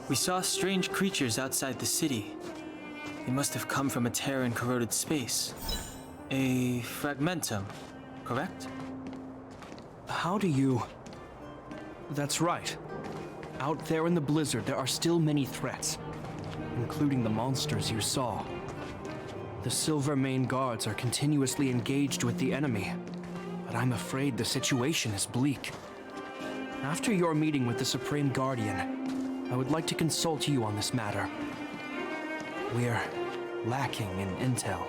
We saw strange creatures outside the city. They must have come from a tear in corroded space. A fragmentum, correct? How do you... That's right. Out there in the blizzard, there are still many threats, including the monsters you saw. The Silvermane guards are continuously engaged with the enemy, but I'm afraid the situation is bleak. After your meeting with the Supreme Guardian, I would like to consult you on this matter. We're lacking in intel.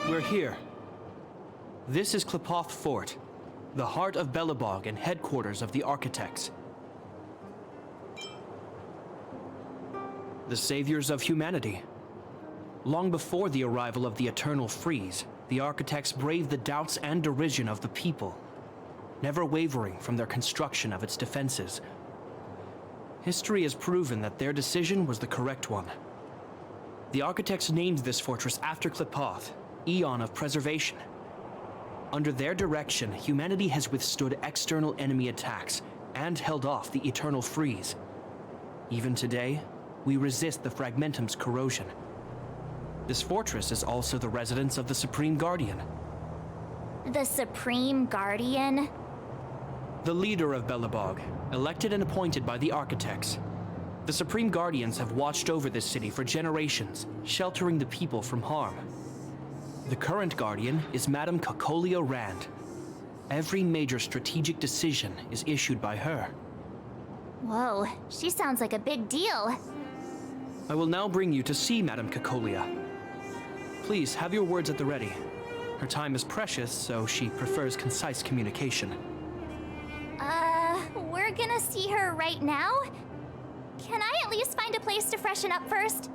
We're here. This is Qlipoth Fort, the heart of Belobog and headquarters of the Architects. The saviors of humanity. Long before the arrival of the Eternal Freeze, the Architects braved the doubts and derision of the people, never wavering from their construction of its defenses. History has proven that their decision was the correct one. The Architects named this fortress after Qlipoth, Eon of Preservation. Under their direction, humanity has withstood external enemy attacks and held off the Eternal Freeze. Even today, we resist the Fragmentum's corrosion. This fortress is also the residence of the Supreme Guardian. The Supreme Guardian? The leader of Belobog, elected and appointed by the Architects. The Supreme Guardians have watched over this city for generations, sheltering the people from harm. The current Guardian is Madame Cocolia Rand. Every major strategic decision is issued by her. Whoa, she sounds like a big deal. I will now bring you to see Madame Cocolia. Please have your words at the ready. Her time is precious, so she prefers concise communication. We're gonna see her right now? Can I at least find a place to freshen up first?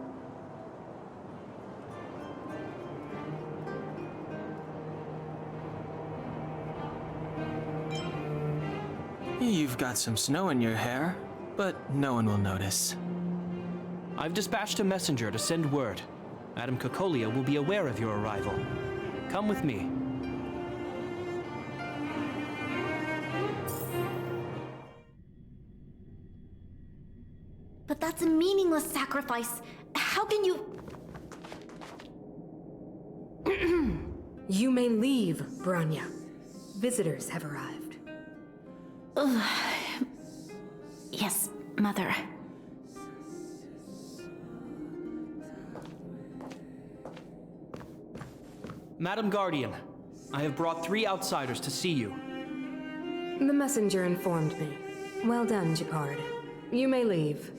You've got some snow in your hair, but no one will notice. I've dispatched a messenger to send word. Madame Cocolia will be aware of your arrival. Come with me. But that's a meaningless sacrifice. How can you... You may leave, Branya. Visitors have arrived. Yes, Mother. Madam Guardian, I have brought 3 outsiders to see you. The messenger informed me. Well done, Gepard. You may leave.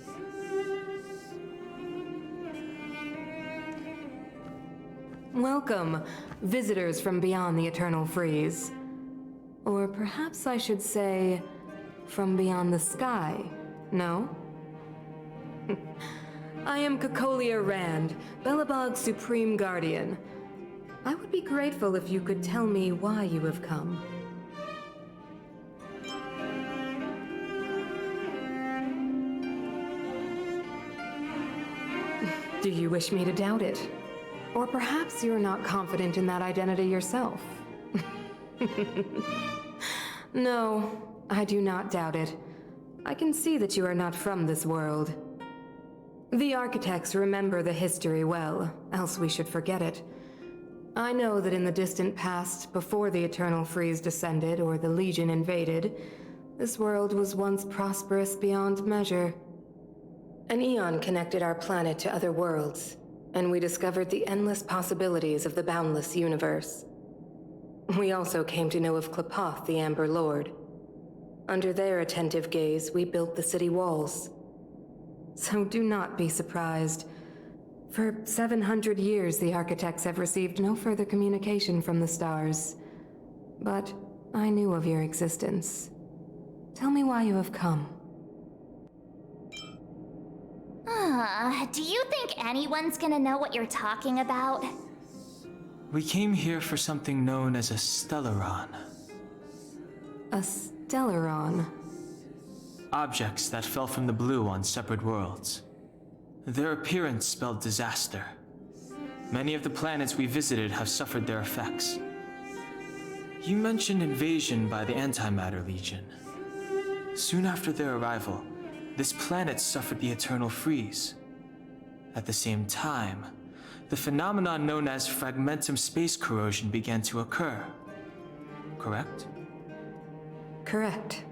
Welcome, visitors from beyond the Eternal Freeze. Or perhaps I should say, from beyond the sky, no? I am Cocolia Rand, Belobog's Supreme Guardian. I would be grateful if you could tell me why you have come. Do you wish me to doubt it? Or perhaps you're not confident in that identity yourself? No, I do not doubt it. I can see that you are not from this world. The Architects remember the history well, else we should forget it. I know that in the distant past, before the Eternal Freeze descended or the Legion invaded, this world was once prosperous beyond measure. An eon connected our planet to other worlds, and we discovered the endless possibilities of the boundless universe. We also came to know of Qlipoth, the Amber Lord. Under their attentive gaze, we built the city walls. So do not be surprised. For 700 years, the Architects have received no further communication from the stars. But I knew of your existence. Tell me why you have come. Do you think anyone's gonna know what you're talking about? We came here for something known as a Stellaron. A Stellaron? Objects that fell from the blue on separate worlds. Their appearance spelled disaster. Many of the planets we visited have suffered their effects. You mentioned invasion by the Antimatter Legion. Soon after their arrival, this planet suffered the eternal freeze. At the same time, the phenomenon known as fragmentum space corrosion began to occur. Correct? Correct.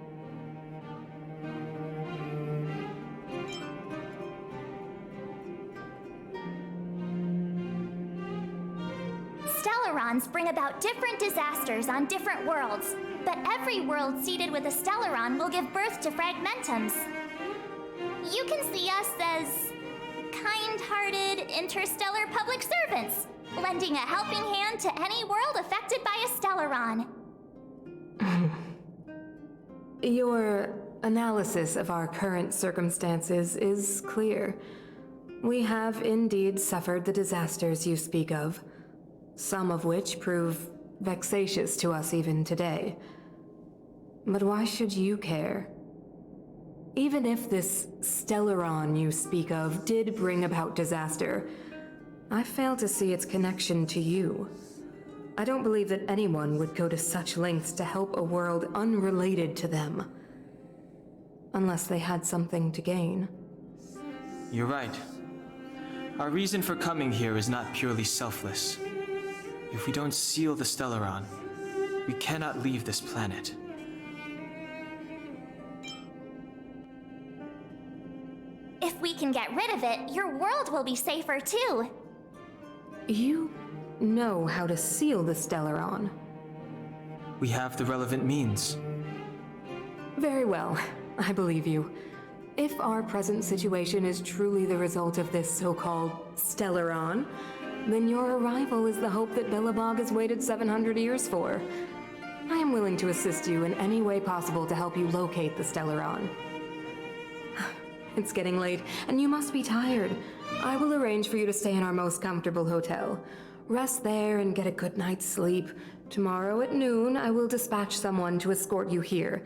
Stellarons bring about different disasters on different worlds, but every world seeded with a Stellaron will give birth to fragmentums. You can see us as kind-hearted interstellar public servants, lending a helping hand to any world affected by a Stellaron. Your analysis of our current circumstances is clear. We have indeed suffered the disasters you speak of, some of which prove vexatious to us even today. But why should you care? Even if this Stellaron you speak of did bring about disaster, I fail to see its connection to you. I don't believe that anyone would go to such lengths to help a world unrelated to them. Unless they had something to gain. You're right. Our reason for coming here is not purely selfless. If we don't seal the Stellaron, we cannot leave this planet. If we can get rid of it, your world will be safer too. You know how to seal the Stellaron. We have the relevant means. Very well, I believe you. If our present situation is truly the result of this so-called Stellaron, then your arrival is the hope that Belobog has waited 700 years for. I am willing to assist you in any way possible to help you locate the Stellaron. It's getting late, and you must be tired. I will arrange for you to stay in our most comfortable hotel. Rest there and get a good night's sleep. Tomorrow at noon, I will dispatch someone to escort you here,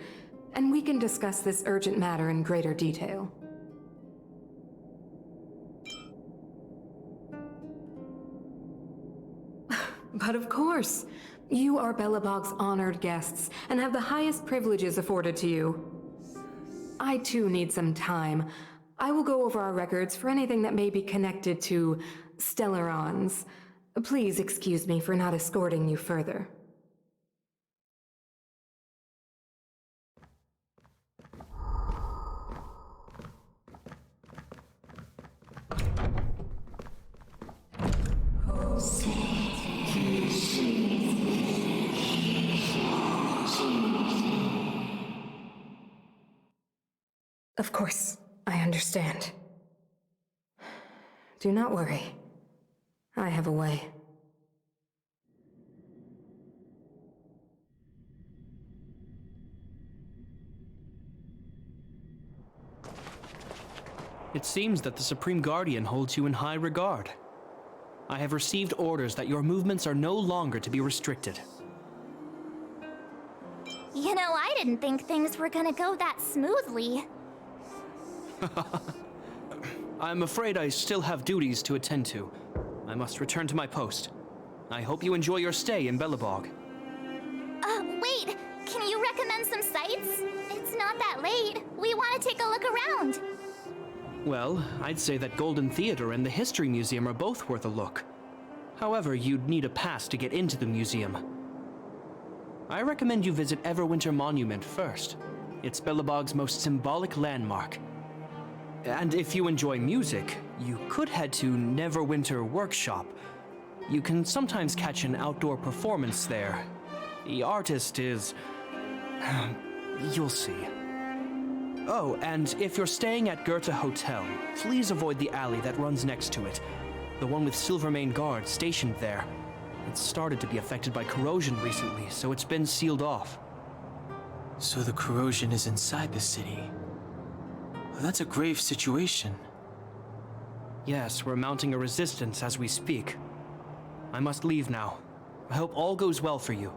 and we can discuss this urgent matter in greater detail. But of course, you are Belobog's honored guests and have the highest privileges afforded to you. I too need some time. I will go over our records for anything that may be connected to Stellarons. Please excuse me for not escorting you further. Of course, I understand. Do not worry. I have a way. It seems that the Supreme Guardian holds you in high regard. I have received orders that your movements are no longer to be restricted. You know, I didn't think things were gonna go that smoothly. I'm afraid I still have duties to attend to. I must return to my post. I hope you enjoy your stay in Belobog. Wait! Can you recommend some sites? It's not that late. We want to take a look around. Well, I'd say that Golden Theater and the History Museum are both worth a look. However, you'd need a pass to get into the museum. I recommend you visit Everwinter Monument first. It's Belobog's most symbolic landmark. And if you enjoy music, you could head to Neverwinter Workshop. You can sometimes catch an outdoor performance there. The artist is... you'll see. Oh, and if you're staying at Goethe Hotel, please avoid the alley that runs next to it. The one with Silvermane guards stationed there. It's started to be affected by corrosion recently, so it's been sealed off. So the corrosion is inside the city. Well, that's a grave situation. Yes, we're mounting a resistance as we speak. I must leave now. I hope all goes well for you.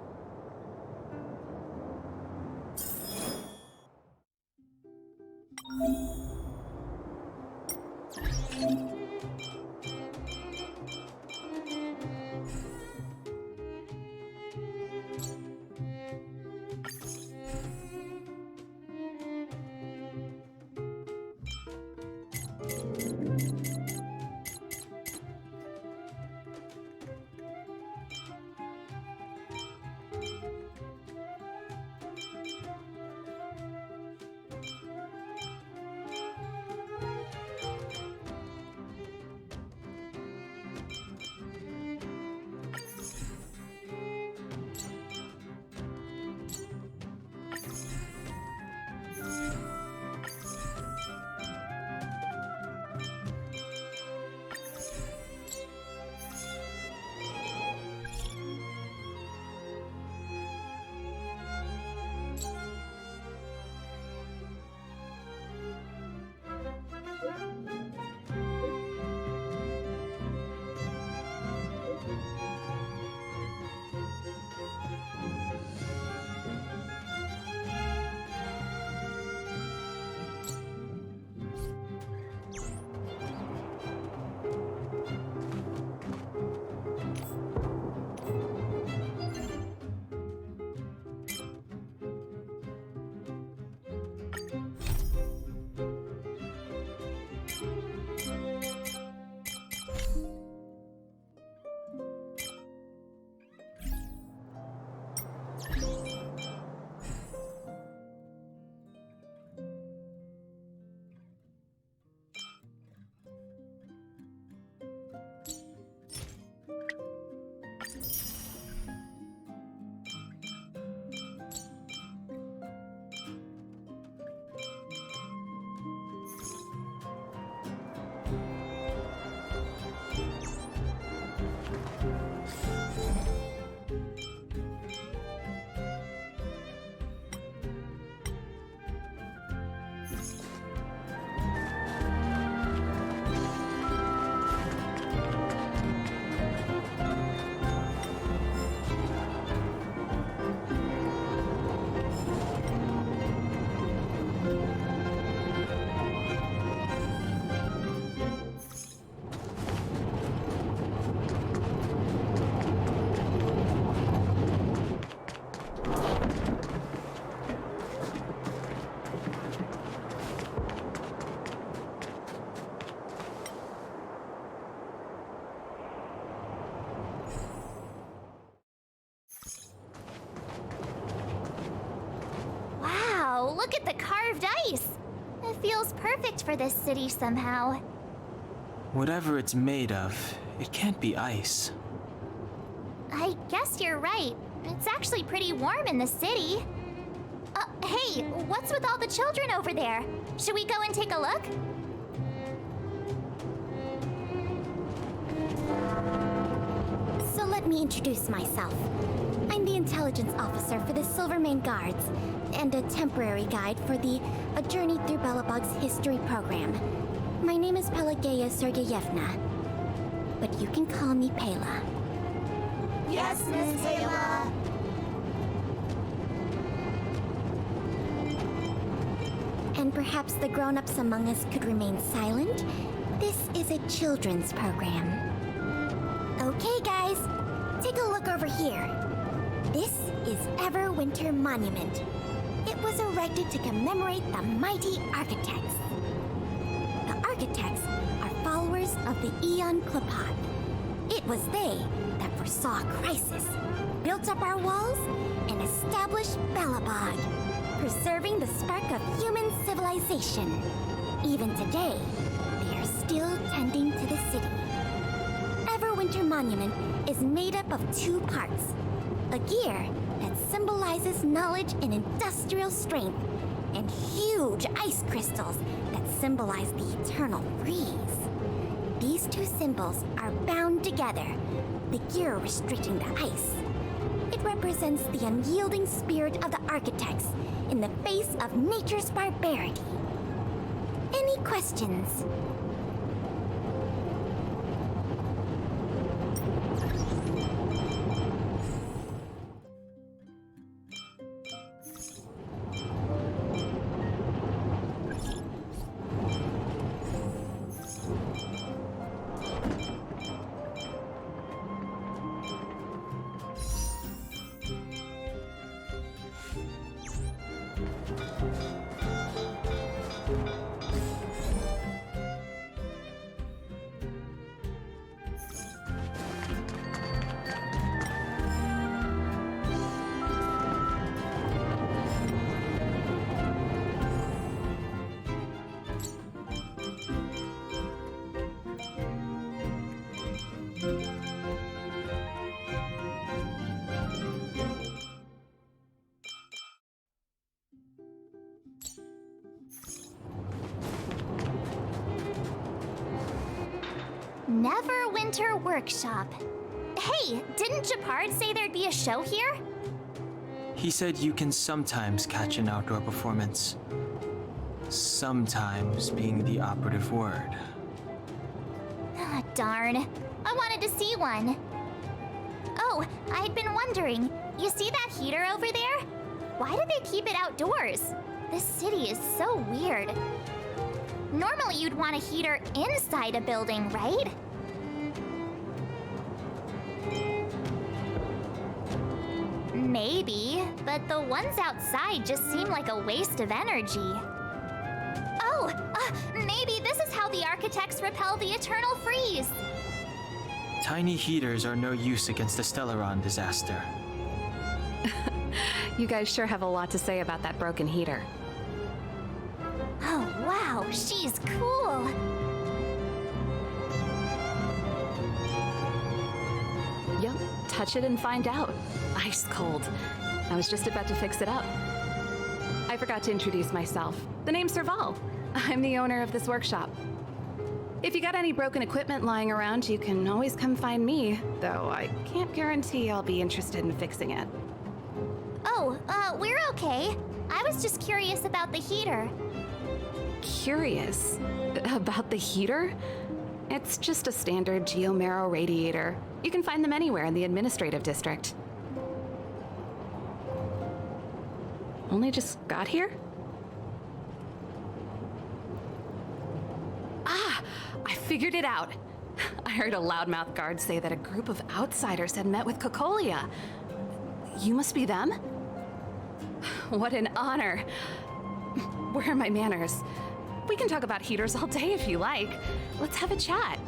look at the carved ice! It feels perfect for this city somehow. Whatever it's made of, it can't be ice. I guess you're right. It's actually pretty warm in the city. Hey, what's with all the children over there? Should we go and take a look? So let me introduce myself. I'm the intelligence officer for the Silvermane Guards, and a temporary guide for the A Journey Through Belobog's history program. My name is Pelageya Sergeyevna, but you can call me Pela. Yes, Miss Taylor. And perhaps the grown-ups among us could remain silent. This is a children's program. Okay, guys, take a look over here. This is Everwinter Monument. It was erected to commemorate the mighty architects. The architects are followers of the Aeon Klapat. It was they that foresaw a crisis, built up our walls, and established Belobog, preserving the spark of human civilization. Even today, they are still tending to the city. Everwinter Monument is made up of 2 parts. A gear that symbolizes knowledge and industrial strength, and huge ice crystals that symbolize the eternal freeze. These 2 symbols are bound together, the gear restricting the ice. It represents the unyielding spirit of the architects in the face of nature's barbarity. Any questions? Everwinter Workshop. Hey, didn't Japard say there'd be a show here? He said you can sometimes catch an outdoor performance. Sometimes being the operative word. Ah, darn. I wanted to see one. Oh, I'd been wondering. You see that heater over there? Why do they keep it outdoors? This city is so weird. Normally you'd want a heater inside a building, right? Maybe, but the ones outside just seem like a waste of energy. Oh, maybe this is how the architects repel the eternal freeze. Tiny heaters are no use against the Stellaron disaster. You guys sure have a lot to say about that broken heater. Oh, wow, she's cool. Yep, touch it and find out. Ice cold. I was just about to fix it up. I forgot to introduce myself. The name's Serval. I'm the owner of this workshop. If you got any broken equipment lying around, you can always come find me, though I can't guarantee I'll be interested in fixing it. Oh, we're okay. I was just curious about the heater. Curious? About the heater? It's just a standard geomarrow radiator. You can find them anywhere in the administrative district. Only just got here? Ah! I figured it out! I heard a loudmouth guard say that a group of outsiders had met with Cocolia. You must be them? What an honor! Where are my manners? We can talk about heaters all day if you like. Let's have a chat.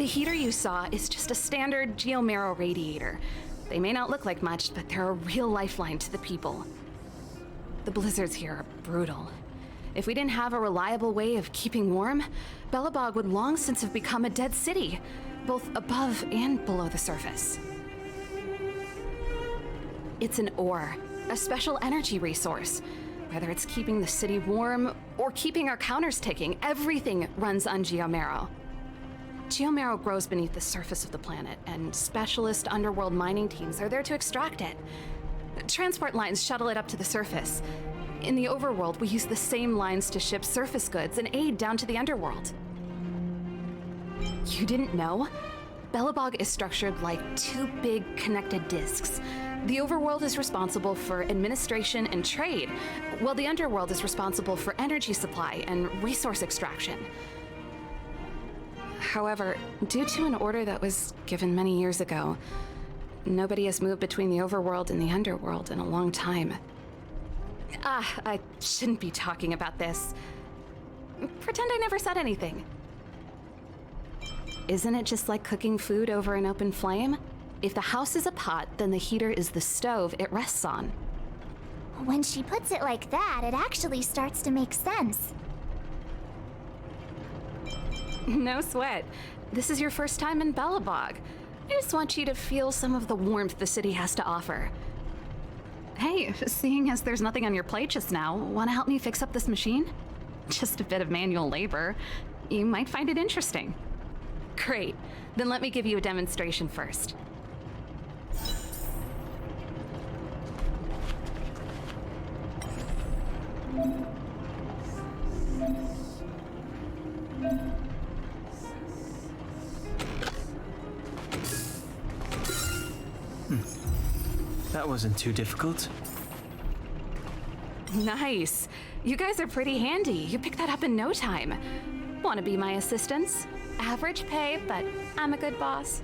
heater you saw is just a standard geomarrow radiator. They may not look like much, but they're a real lifeline to the people. The blizzards here are brutal. If we didn't have a reliable way of keeping warm, Belobog would long since have become a dead city, both above and below the surface. It's an ore, a special energy resource. Whether it's keeping the city warm or keeping our counters ticking, everything runs on geomarrow. Geomarrow grows beneath the surface of the planet, and specialist underworld mining teams are there to extract it. Transport lines shuttle it up to the surface. In the overworld, we use the same lines to ship surface goods and aid down to the underworld. You didn't know? Belobog is structured like two big connected disks. The overworld is responsible for administration and trade, while the underworld is responsible for energy supply and resource extraction. However, due to an order that was given many years ago, nobody has moved between the overworld and the underworld in a long time. I shouldn't be talking about this. Pretend I never said anything. Isn't it just like cooking food over an open flame? If the house is a pot, then the heater is the stove it rests on. When she puts it like that, it actually starts to make sense. No sweat. This is your first time in Belobog. I just want you to feel some of the warmth the city has to offer. Hey, seeing as there's nothing on your plate just now, want to help me fix up this machine? Just a bit of manual labor. You might find it interesting. Great. Then let me give you a demonstration first. That wasn't too difficult. Nice. You guys are pretty handy. You picked that up in no time. Want to be my assistants? Average pay, but I'm a good boss.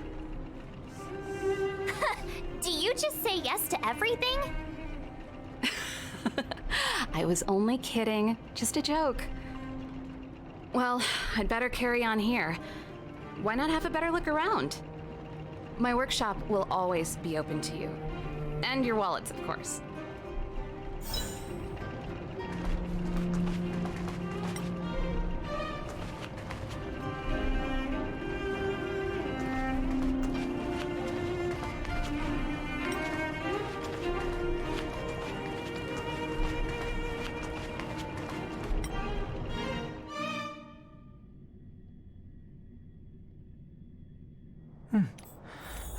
Do you just say yes to everything? I was only kidding. Just a joke. Well, I'd better carry on here. Why not have a better look around? My workshop will always be open to you. And your wallets, of course.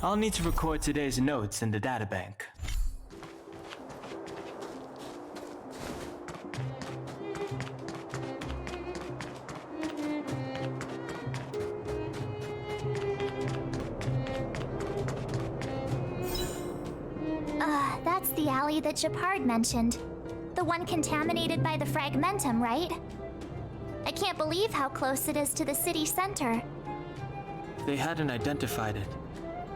I'll need to record today's notes in the databank. That's the alley that Japard mentioned. The one contaminated by the fragmentum, right? I can't believe how close it is to the city center. They hadn't identified it.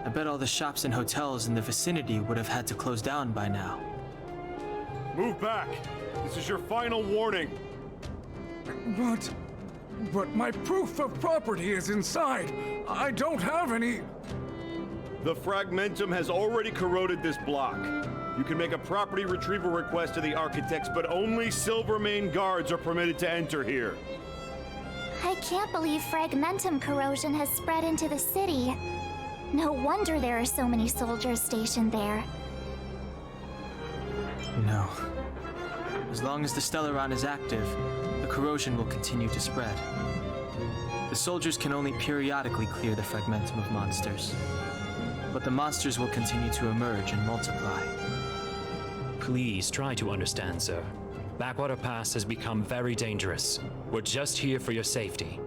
I bet all the shops and hotels in the vicinity would have had to close down by now. Move back! This is your final warning! But my proof of property is inside. I don't have any... The fragmentum has already corroded this block. You can make a property retrieval request to the architects, but only Silvermane guards are permitted to enter here. I can't believe fragmentum corrosion has spread into the city. No wonder there are so many soldiers stationed there. No. As long as the Stellaron is active, the corrosion will continue to spread. The soldiers can only periodically clear the fragmentum of monsters. But the monsters will continue to emerge and multiply. Please try to understand, sir. Backwater Pass has become very dangerous. We're just here for your safety.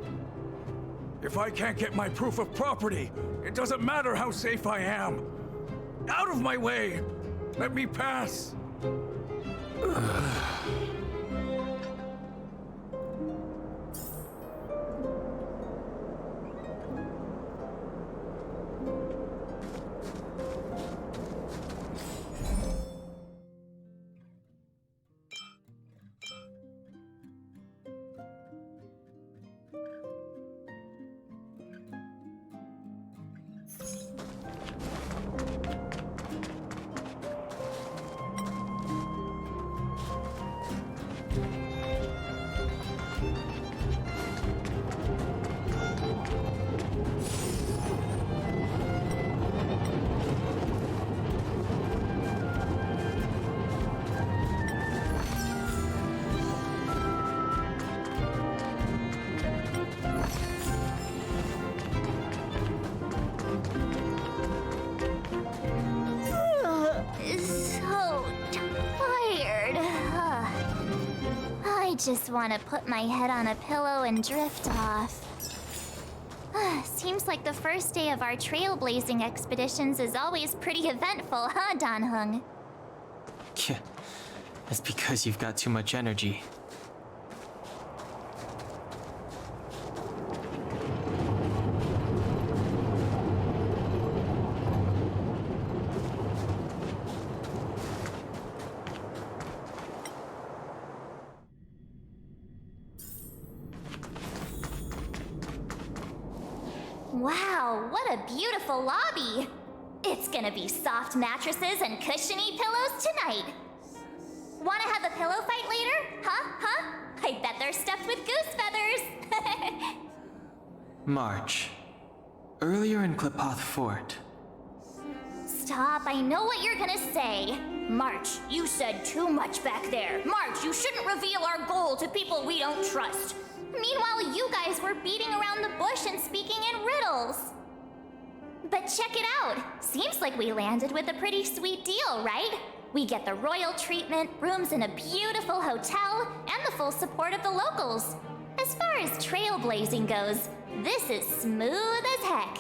If I can't get my proof of property, it doesn't matter how safe I am. Out of my way! Let me pass! just want to put my head on a pillow and drift off. Seems like the first day of our trailblazing expeditions is always pretty eventful, huh, Dan-hung? Yeah, that's because you've got too much energy. Wow, what a beautiful lobby! It's gonna be soft mattresses and cushiony pillows tonight. Wanna have a pillow fight later? Huh? I bet they're stuffed with goose feathers! March. Earlier in Klipoth Fort. Stop, I know what you're gonna say. March, you said too much back there. March, you shouldn't reveal our goal to people we don't trust. Meanwhile, you guys were beating around the bush and speaking in riddles. But check it out. Seems like we landed with a pretty sweet deal, right? We get the royal treatment, rooms in a beautiful hotel, and the full support of the locals. As far as trailblazing goes, this is smooth as heck.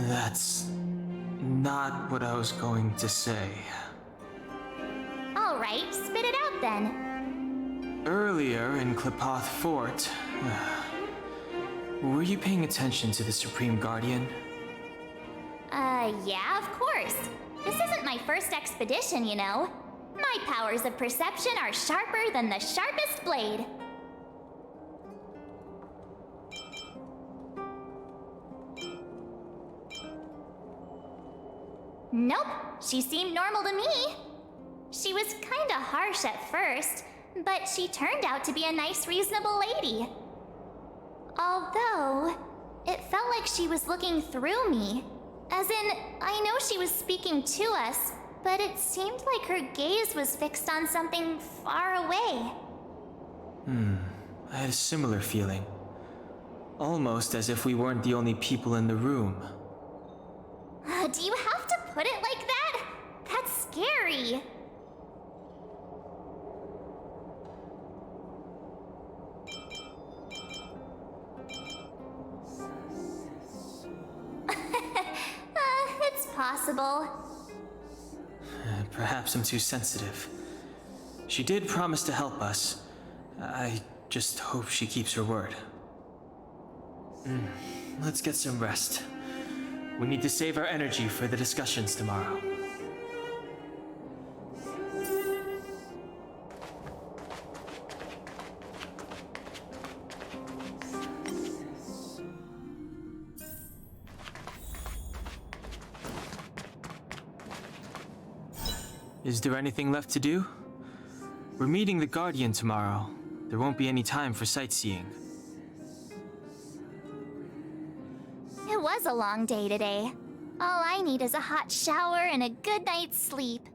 That's not what I was going to say. All right, spit it out then. Earlier in Klipoth Fort, were you paying attention to the Supreme Guardian? Yeah, of course. This isn't my first expedition, you know. My powers of perception are sharper than the sharpest blade. Nope, she seemed normal to me. She was kinda harsh at first, but she turned out to be a nice, reasonable lady. Although, it felt like she was looking through me. As in, I know she was speaking to us, but it seemed like her gaze was fixed on something far away. I had a similar feeling. Almost as if we weren't the only people in the room. Do you have to put it like that? That's scary. It's possible. Perhaps I'm too sensitive. She did promise to help us. I just hope she keeps her word. Let's get some rest. We need to save our energy for the discussions tomorrow. Is there anything left to do? We're meeting the Guardian tomorrow. There won't be any time for sightseeing. It was a long day today. All I need is a hot shower and a good night's sleep.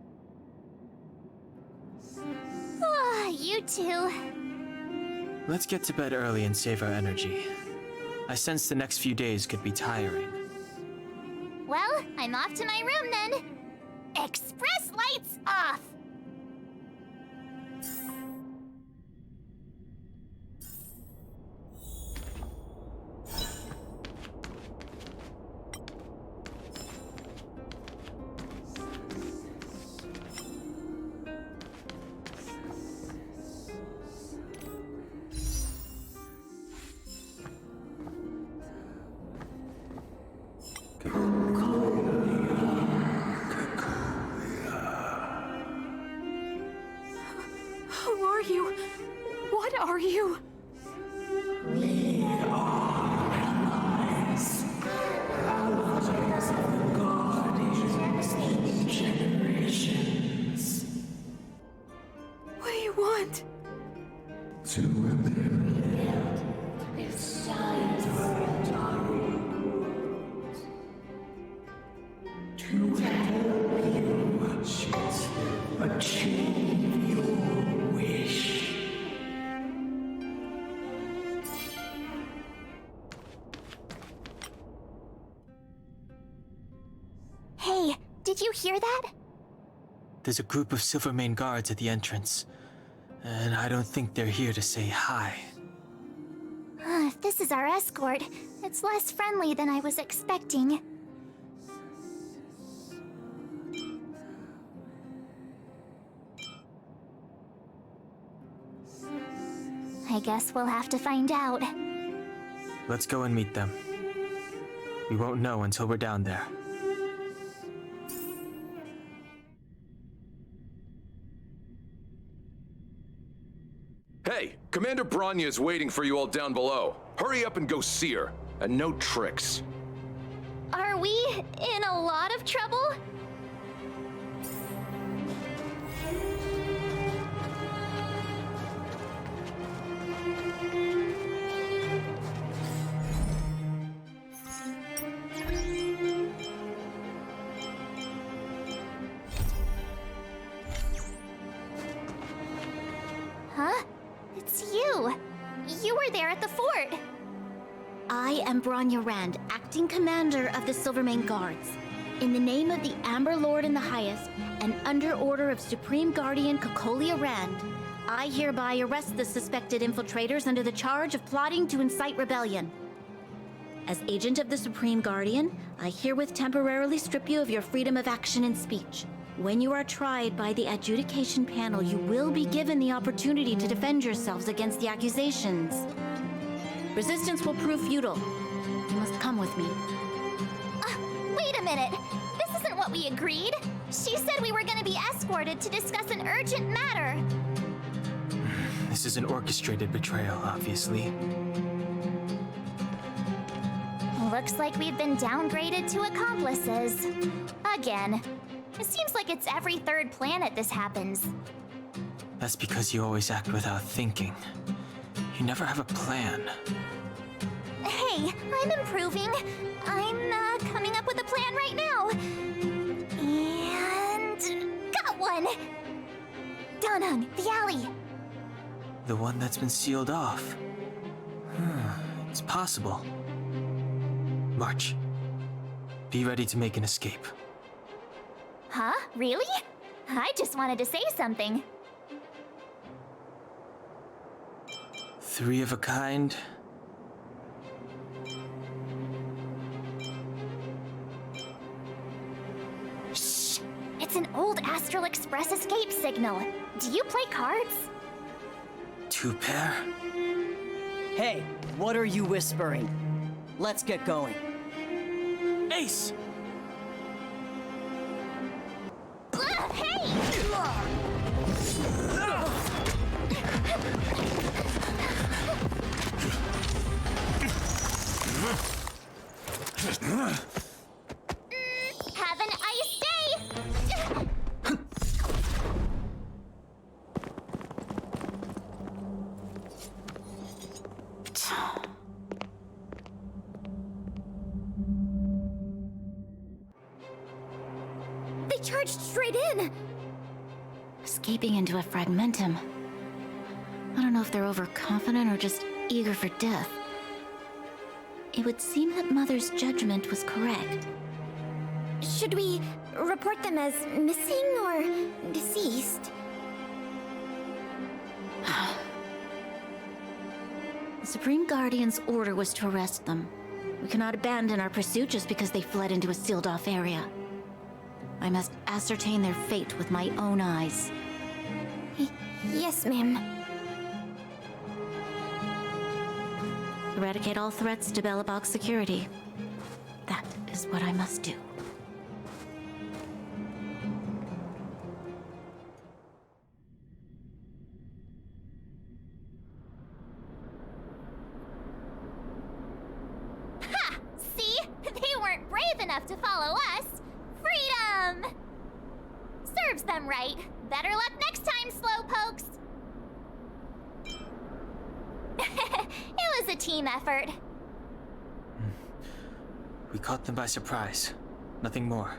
You too. Let's get to bed early and save our energy. I sense the next few days could be tiring. Well, I'm off to my room then. Express lights off! Who are you? What are you? We are allies. Allies of the Guardians in generations. What do you want? To eliminate its time to help you achieve your wish. Hey, did you hear that? There's a group of Silvermane guards at the entrance. And I don't think they're here to say hi. If this is our escort, it's less friendly than I was expecting. I guess we'll have to find out. Let's go and meet them. We won't know until we're down there. Hey, Commander Bronya is waiting for you all down below. Hurry up and go see her. And no tricks. Are we in a lot of trouble? Huh? It's you. You were there at the fort. I am Bronya Rand, acting commander of the Silvermane Guards. In the name of the Amber Lord in the Highest, and under order of Supreme Guardian Cocolia Rand, I hereby arrest the suspected infiltrators under the charge of plotting to incite rebellion. As agent of the Supreme Guardian, I herewith temporarily strip you of your freedom of action and speech. When you are tried by the adjudication panel, you will be given the opportunity to defend yourselves against the accusations. Resistance will prove futile. You must come with me. Wait a minute. This isn't what we agreed. She said we were gonna be escorted to discuss an urgent matter. This is an orchestrated betrayal, obviously. Looks like we've been downgraded to accomplices. Again. It seems like it's every third planet this happens. That's because you always act without thinking. You never have a plan. Hey, I'm improving. I'm coming up with a plan right now. And got one! Danang, the alley. The one that's been sealed off. It's possible. March. Be ready to make an escape. Huh? Really? I just wanted to say something. 3 of a kind. Shh! It's an old Astral Express escape signal. Do you play cards? 2 pair? Hey, what are you whispering? Let's get going. Ace! Hey! Have an ice day! They charged straight in! Escaping into a fragmentum. I don't know if they're overconfident or just eager for death. It would seem that Mother's judgment was correct. Should we report them as missing or deceased? The Supreme Guardian's order was to arrest them. We cannot abandon our pursuit just because they fled into a sealed-off area. I must ascertain their fate with my own eyes. Yes, ma'am. Eradicate all threats to Belobog security. That is what I must do. Ha! See? They weren't brave enough to follow us. Freedom! Serves them right. Better luck next time, slowpokes. It was a team effort. We caught them by surprise. Nothing more.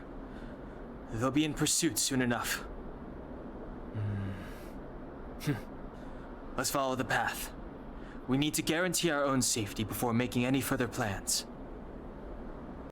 They'll be in pursuit soon enough. Let's follow the path. We need to guarantee our own safety before making any further plans.